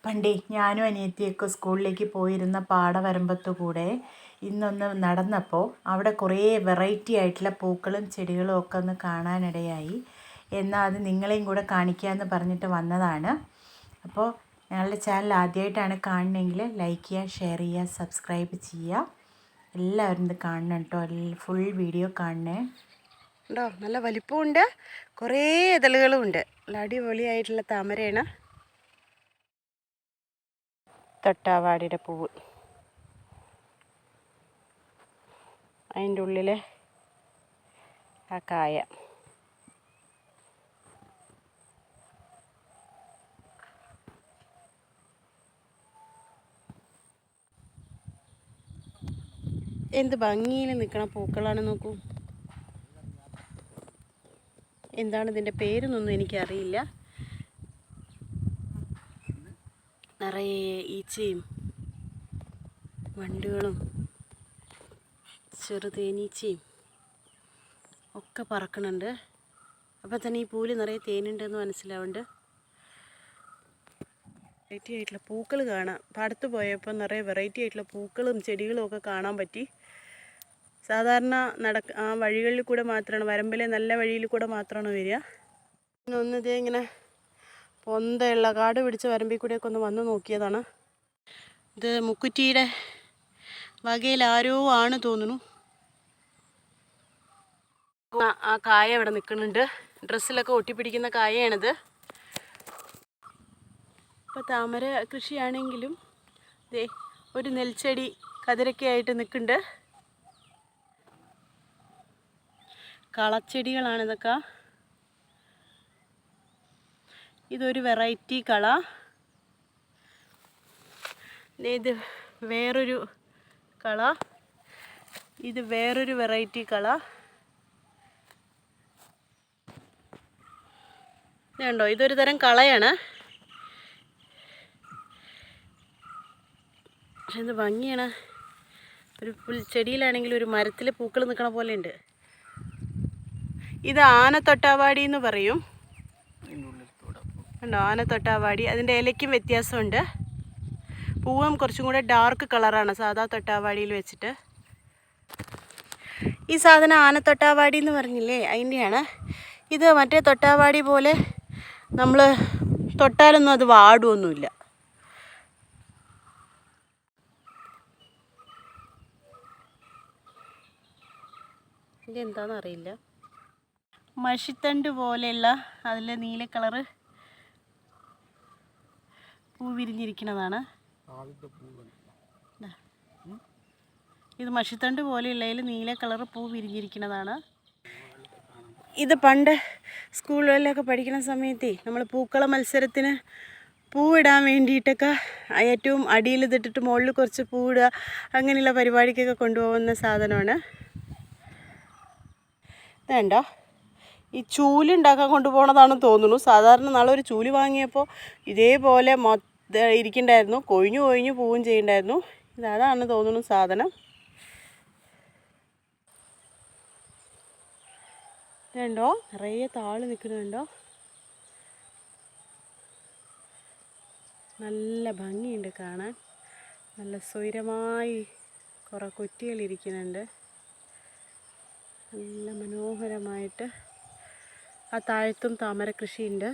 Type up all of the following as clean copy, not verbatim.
പണ്ടേ ഞാനും അനിയത്തിയൊക്കെ സ്കൂളിലേക്ക് പോയിരുന്ന പാടവരമ്പത്തു കൂടെ ഇന്നൊന്ന് നടന്നപ്പോൾ അവിടെ കുറേ വെറൈറ്റി ആയിട്ടുള്ള പൂക്കളും ചെടികളും ഒക്കെ ഒന്ന് കാണാനിടയായി. എന്നാൽ അത് നിങ്ങളെയും കൂടെ കാണിക്കാമെന്ന് പറഞ്ഞിട്ട് വന്നതാണ്. അപ്പോൾ ഞങ്ങളുടെ ചാനൽ ആദ്യമായിട്ടാണ് കാണണമെങ്കിൽ ലൈക്ക് ചെയ്യുക, ഷെയർ ചെയ്യുക, സബ്സ്ക്രൈബ് ചെയ്യുക. എല്ലാവരും ഇത് കാണണം കേട്ടോ, ഫുൾ വീഡിയോ കാണണേ. ഉണ്ടോ, നല്ല വലിപ്പമുണ്ട്, കുറേ ഇതളുകളും ഉണ്ട്. നല്ല അടിപൊളിയായിട്ടുള്ള താമരയാണ്. തൊട്ടാവാടിയുടെ പൂവ്, അതിൻ്റെ ഉള്ളിൽ ആ കായ. എന്ത് ഭംഗിയിൽ നിൽക്കണ പൂക്കളാണ് നോക്കൂ. എന്താണ് ഇതിൻ്റെ പേരെന്നൊന്നും എനിക്കറിയില്ല. നിറയെ ഈച്ചയും വണ്ടുകളും ചെറുതേനീച്ചയും ഒക്കെ പറക്കണുണ്ട്. അപ്പോൾ തന്നെ ഈ പൂവിൽ നിറയെ തേനുണ്ടെന്ന് മനസ്സിലാവുന്നുണ്ട്. വെറൈറ്റി ആയിട്ടുള്ള പൂക്കൾ കാണാം. പാടത്ത് പോയപ്പോൾ നിറയെ വെറൈറ്റി ആയിട്ടുള്ള പൂക്കളും ചെടികളും ഒക്കെ കാണാൻ പറ്റി. സാധാരണ ആ വഴികളിൽ കൂടെ മാത്രമാണ്, വരമ്പിലെ നല്ല വഴിയിൽ കൂടെ മാത്രമാണ് വരിക. ഒന്നിതേ ഇങ്ങനെ പൊന്തയുള്ള കാട് പിടിച്ച വരമ്പിൽ കൂടെയൊക്കെ ഒന്ന് വന്ന് നോക്കിയതാണ്. ഇത് മുക്കുറ്റിയുടെ വകയിൽ ആരോ ആണ് തോന്നുന്നു. ആ കായ ഇവിടെ നിൽക്കുന്നുണ്ട്. ഡ്രസ്സിലൊക്കെ ഒട്ടിപ്പിടിക്കുന്ന കായയാണിത്. ഇപ്പോൾ താമര കൃഷിയാണെങ്കിലും ദേ ഒരു നെൽച്ചെടി കതിരൊക്കെയായിട്ട് നിൽക്കുന്നുണ്ട്. കളച്ചെടികളാണ് ഇതൊക്കെ. ഇതൊരു വെറൈറ്റി കള. ഇത് വേറൊരു കള. ഇത് വേറൊരു വെറൈറ്റി കള. ഇതുണ്ടോ, ഇതൊരു തരം കളയാണ്. പക്ഷെ എന്ത് ഭംഗിയാണ്. ഒരു ചെടിയിലാണെങ്കിൽ ഒരു മരത്തിൽ പൂക്കൾ നിൽക്കണ പോലെ ഉണ്ട്. ഇത് ആനത്തൊട്ടാവാടി എന്ന് പറയും. ഉണ്ടോ, ആനത്തൊട്ടാവാടി. അതിൻ്റെ ഇലയ്ക്കും വ്യത്യാസമുണ്ട്. പൂവും കുറച്ചും കൂടെ ഡാർക്ക് കളറാണ് സാധാ തൊട്ടാവാടിയിൽ വെച്ചിട്ട്. ഈ സാധനം ആനത്തൊട്ടാവാടി എന്ന് പറഞ്ഞില്ലേ, അതിൻ്റെയാണ്. ഇത് മറ്റേ തൊട്ടാവാടി പോലെ നമ്മൾ തൊട്ടാലൊന്നും അത് വാടുമൊന്നുമില്ല. ഇതെന്താണെന്നറിയില്ല. മഷിത്തണ്ട് പോലെയുള്ള അതിൽ നീല കളറ് പൂ വിരിഞ്ഞിരിക്കുന്നതാണ്. ഇത് മഷിത്തണ്ട് പോലെയുള്ളതിൽ നീല കളറ് പൂ വിരിഞ്ഞിരിക്കുന്നതാണ്. ഇത് പണ്ട് സ്കൂളുകളിലൊക്കെ പഠിക്കുന്ന സമയത്തേ നമ്മൾ പൂക്കള മത്സരത്തിന് പൂവിടാൻ വേണ്ടിയിട്ടൊക്കെ ഏറ്റവും അടിയിൽ ഇതിട്ടിട്ട് മുകളിൽ കുറച്ച് പൂവിടുക, അങ്ങനെയുള്ള പരിപാടിക്കൊക്കെ കൊണ്ടുപോകുന്ന സാധനമാണ്. ഇതുണ്ടോ, ഈ ചൂലുണ്ടാക്കാൻ കൊണ്ടുപോകണതാണെന്ന് തോന്നുന്നു. സാധാരണ നാളെ ഒരു ചൂല് വാങ്ങിയപ്പോൾ ഇതേപോലെ ഇരിക്കണ്ടായിരുന്നു, കൊഴിഞ്ഞു കൊഴിഞ്ഞു പോവുകയും ചെയ്യണ്ടായിരുന്നു. ഇതാണ് തോന്നുന്നു സാധനം. ഇതുണ്ടോ, നിറയെ താള് നിൽക്കുന്നുണ്ടോ. നല്ല ഭംഗിയുണ്ട് കാണാൻ. നല്ല സ്വൈരമായി കുറേ കൊറ്റികളിരിക്കുന്നുണ്ട്. നല്ല മനോഹരമായിട്ട്. ആ താഴത്തും താമര കൃഷിയുണ്ട്.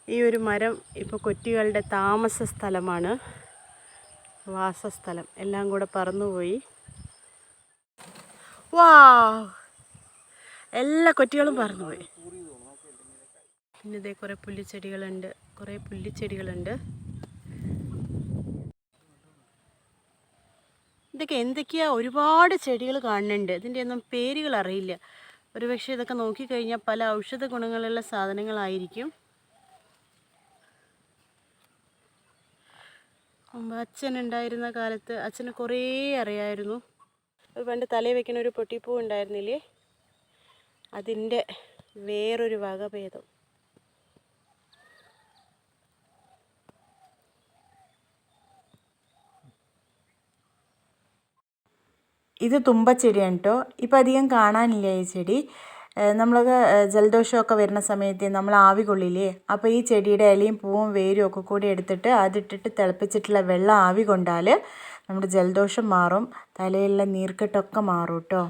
ഈ ഒരു മരം ഇപ്പോൾ കൊറ്റികളുടെ താമസ സ്ഥലമാണ്, വാസസ്ഥലം. എല്ലാം കൂടെ പറന്നുപോയി. വാ, എല്ലാ കൊറ്റികളും പറന്നുപോയി. പിന്നെ ഇതേ കുറേ പുല്ലിച്ചെടികളുണ്ട്. ഇതൊക്കെ എന്തൊക്കെയാ, ഒരുപാട് ചെടികൾ കാണുന്നുണ്ട്. ഇതിൻ്റെ ഒന്നും പേരുകൾ അറിയില്ല. ഒരുപക്ഷെ ഇതൊക്കെ നോക്കിക്കഴിഞ്ഞാൽ പല ഔഷധ ഗുണങ്ങളുള്ള സാധനങ്ങളായിരിക്കും. മുമ്പ് അച്ഛനുണ്ടായിരുന്ന കാലത്ത് അച്ഛന് കുറേ അറിയായിരുന്നു. പണ്ട് തലയിൽ വെക്കുന്ന ഒരു പൊട്ടിപ്പൂ ഉണ്ടായിരുന്നില്ലേ, അതിൻ്റെ വേറൊരു വകഭേദം. ഇത് തുമ്പച്ചെടിയാണ് കേട്ടോ. ഇപ്പം അധികം കാണാനില്ല ഈ ചെടി. നമ്മളൊക്കെ ജലദോഷമൊക്കെ വരുന്ന സമയത്ത് നമ്മൾ ആവി കൊള്ളില്ലേ, അപ്പോൾ ഈ ചെടിയുടെ ഇലയും പൂവും വേരും ഒക്കെ കൂടി എടുത്തിട്ട് അതിട്ടിട്ട് തിളപ്പിച്ചിട്ടുള്ള വെള്ളം ആവി കൊണ്ടാൽ നമ്മുടെ ജലദോഷം മാറും, തലയിലുള്ള നീർക്കെട്ടൊക്കെ മാറും കേട്ടോ.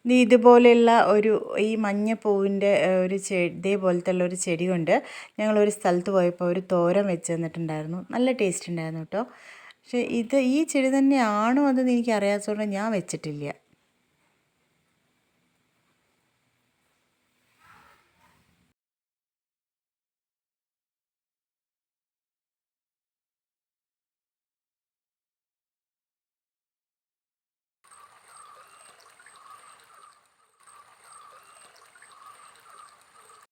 ഇതുപോലെയുള്ള ഈ മഞ്ഞപ്പൂവിൻ്റെ ഒരു ഇതേപോലത്തെ ഉള്ള ഒരു ചെടി കൊണ്ട് ഞങ്ങളൊരു സ്ഥലത്ത് പോയപ്പോൾ ഒരു തോരൻ വെച്ച് തന്നിട്ടുണ്ടായിരുന്നു. നല്ല ടേസ്റ്റ് ഉണ്ടായിരുന്നു കേട്ടോ. പക്ഷേ ഈ ചെടി തന്നെയാണോ അതെന്ന് എനിക്ക് അറിയാത്തതുകൊണ്ട് ഞാൻ വെച്ചിട്ടില്ല.